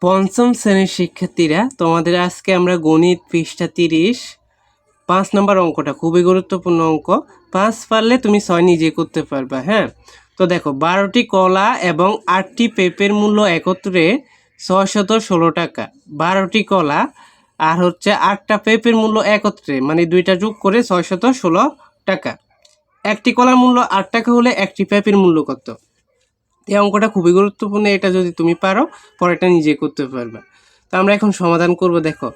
পঞ্চম শ্রেণীর শিক্ষার্থীরা, তোমাদের আজকে আমরা গণিত পৃষ্ঠা 30 5 নম্বর অঙ্কটা খুবই গুরুত্বপূর্ণ অঙ্ক। 5 পারলে তুমি 6 নিজে করতে পারবা। হ্যাঁ, তো দেখো 12টি কলা এবং 8টি পেঁপের মূল্য একত্রে 616 টাকা। 12টি কলা আর হচ্ছে 8টা পেঁপের মূল্য একত্রে মানে দুইটা যোগ করে 616 টাকা। একটি কলার মূল্য 8 টাকা হলে একটি পেঁপের মূল্য কত? এই অঙ্কটা খুবই গুরুত্বপূর্ণ, এটা যদি তুমি পারো পরেরটা নিজে করতে পারবে। তো আমরা এখন সমাধান করব। দেখো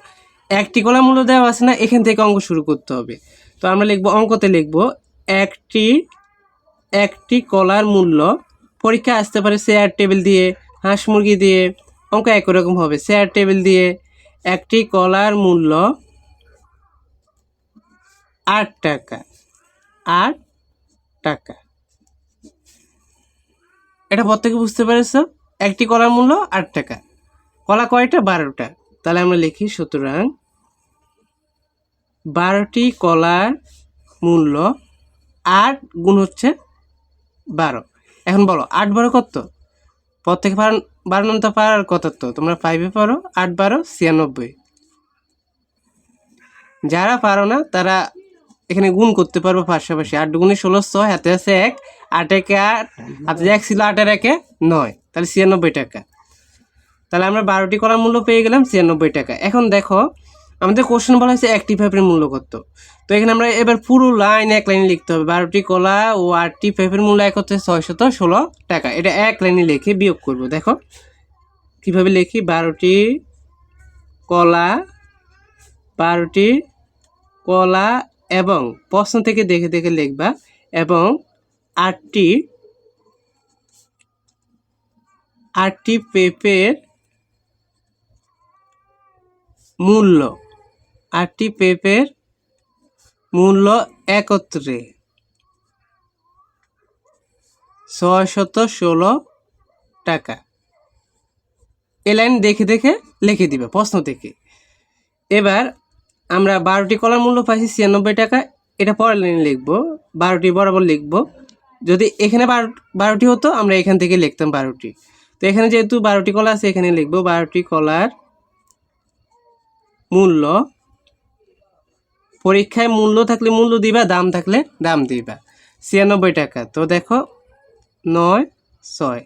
একটি কলার মূল্য দেওয়া আছে না, এখান থেকে অঙ্ক শুরু করতে হবে। তো আমরা লিখবো, অঙ্কতে লিখবো একটি কলার মূল্য। পরীক্ষা আসতে পারে চেয়ার টেবিল দিয়ে, হাঁস মুরগি দিয়ে, অঙ্ক একই রকম হবে। চেয়ার টেবিল দিয়ে একটি কলার মূল্য 8 টাকা। 8 টাকা, এটা প্রত্যেকে বুঝতে পেরেছো? একটি কলার মূল্য 8 টাকা। কলা কয়টা? 12টা। তাহলে আমরা লিখি, সুতরাং 12টি কলার মূল্য 8 গুণ হচ্ছে 12। এখন বলো 8 12 কত? প্রত্যেকে বারানন্ত পারার কত? তো তোমরা 5-এ পারো। 8 12 96। যারা পারো না তারা এখানে গুণ করতে পারবো পাশাপাশি। 8 গুণে 16 6, হাতে আছে 1, 8 একে 8, হাতে 1 ছিল 8 এর 1 9, তাহলে 96 টাকা। তাহলে আমরা 12টি কলার মূল্য পেয়ে গেলাম 96 টাকা। এখন দেখো আমাদের কোশ্চেন বলা হয়েছে একটি পেঁপের মূল্য কত। তো এখানে আমরা এবার পুরো লাইন এক লাইনে লিখতে হবে। 12টি কলা ও 8টি পেঁপের মূল্য এক হচ্ছে 616 টাকা। এটা এক লাইনে লিখে বিয়োগ করব। দেখো কিভাবে লিখি, 12টি কলা এবং প্রশ্ন থেকে দেখে দেখে লিখবা, এবং 8টি পেঁপের মূল্য, 8টি পেঁপের মূল্য একত্রে 616 টাকা। এ লাইন দেখে দেখে লিখে দিবে প্রশ্ন থেকে। এবার আমরা 12টি কলার মূল্য পাইছি 96 টাকা, এটা পরের লাইনে লিখবো। 12টি বরাবর লিখবো। যদি এখানে 12টি হতো আমরা এখান থেকে লিখতাম 12টি। তো এখানে যেহেতু 12টি কলা আছে এখানে লিখবো 12টি কলার মূল্য। পরীক্ষায় মূল্য থাকলে মূল্য দিবা, দাম থাকলে দাম দিবা। 96 টাকা। তো দেখো 9 6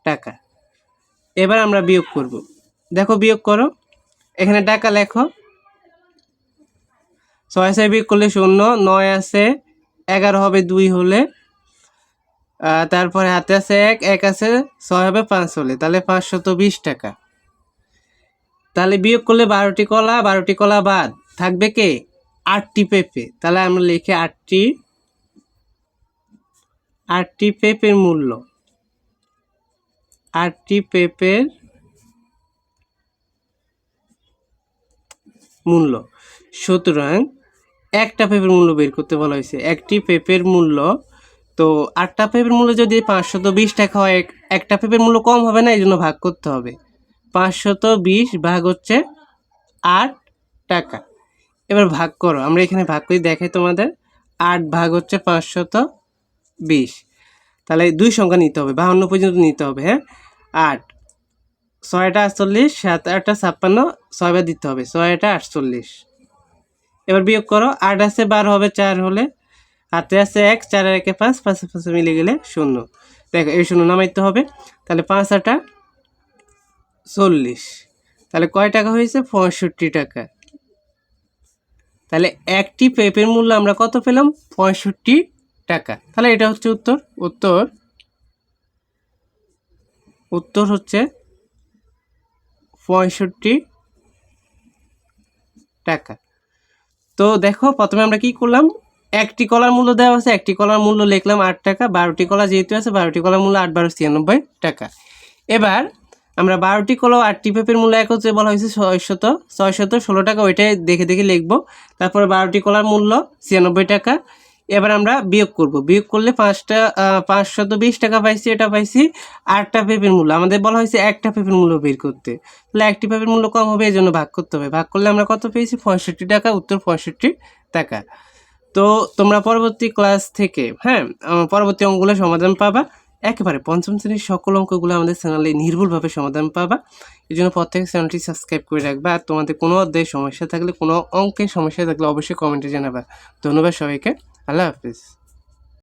টাকা। এবার আমরা বিয়োগ করব। দেখো বিয়োগ করো, এখানে টাকা লেখো। 6 6 বিয়োগ করলে 0, 9 আছে 11 হবে 2 হলে, তারপরে হাতে আছে 1, 1 আছে 6 হবে 5 হলে, তাহলে 520 টাকা। তাহলে বিয়োগ করলে 12টি কলা বাদ থাকবে কে? 8টি পেঁপে। তাহলে আমরা লিখি 8টি পেঁপের মূল্য। 8টি পেঁপের মূল্য। সুতরাং একটা পেঁপের মূল্য বের করতে বলা হয়েছে। একটি পেঁপের মূল্য, তো 8টা পেঁপের মূল্য যদি 520 টাকা হয়, একটা পেঁপের মূল্য কম হবে না, এই জন্য ভাগ করতে হবে। 520 ভাগ হচ্ছে 8 টাকা। এবার ভাগ করো, আমরা এখানে ভাগ করে দেখাই তোমাদের। 8 ভাগ হচ্ছে 520, তাহলে 2 সংখ্যা নিতে হবে, 52 পর্যন্ত নিতে হবে। হ্যাঁ, 8 6টা 48, 7 8টা 56, 6 বার দিতে হবে, 6টা 48। এবার বিয়োগ করো, 8 আছে 12 হবে 4 হলে, হাতে আছে 1, 4 আর 1 5, 5 5 মিলে গেলে 0। দেখো এই 0 নামাইতে হবে। তাহলে 5 8 40, তাহলে কয় টাকা হয়েছে? 65 টাকা। তাহলে একটি পেঁপের মূল্য আমরা কত পেলাম? 65 টাকা। তাহলে এটা হচ্ছে উত্তর। উত্তর হচ্ছে 65 টাকা। তো দেখো প্রথমে আমরা কি করলাম, একটি কলার মূল্য দেওয়া আছে, একটি কলার মূল্য লিখলাম 8 টাকা। 12টি কলা যেহেতু আছে, 12টি কলার মূল্য 8 12 96 টাকা। এবার আমরা 12টি কলা 8টি পেঁপের মূল্য এক হচ্ছে বলা হয়েছে 616 টাকা, ওইটাই দেখে দেখে লিখবো। তারপরে 12টি কলার মূল্য 96 টাকা। এবার আমরা বিয়োগ করব। বিয়োগ করলে 520 টাকা পাইছি, এটা পাইছি 8টা পেঁপের মূল্য। আমাদের বলা হয়েছে একটা পেঁপের মূল্য বের করতে, তাহলে একটি পেঁপের মূল্য কম হবে, এই জন্য ভাগ করতে হবে। ভাগ করলে আমরা কত পেয়েছি? 65 টাকা। উত্তর 65 টাকা। তো তোমরা পরবর্তী ক্লাস থেকে, হ্যাঁ, পরবর্তী অঙ্কগুলো সমাধান পাবা। একেবারে পঞ্চম শ্রেণীর সকল অঙ্কগুলো আমাদের চ্যানেলে নির্ভুলভাবে সমাধান পাবা। এই জন্য প্রত্যেক চ্যানেলটি সাবস্ক্রাইব করে রাখবা। আর তোমাদের কোনো অধ্যায়ে সমস্যা থাকলে, কোনো অঙ্কের সমস্যা থাকলে অবশ্যই কমেন্টে জানাবা। ধন্যবাদ সবাইকে। আল্লাহ হাফিজ।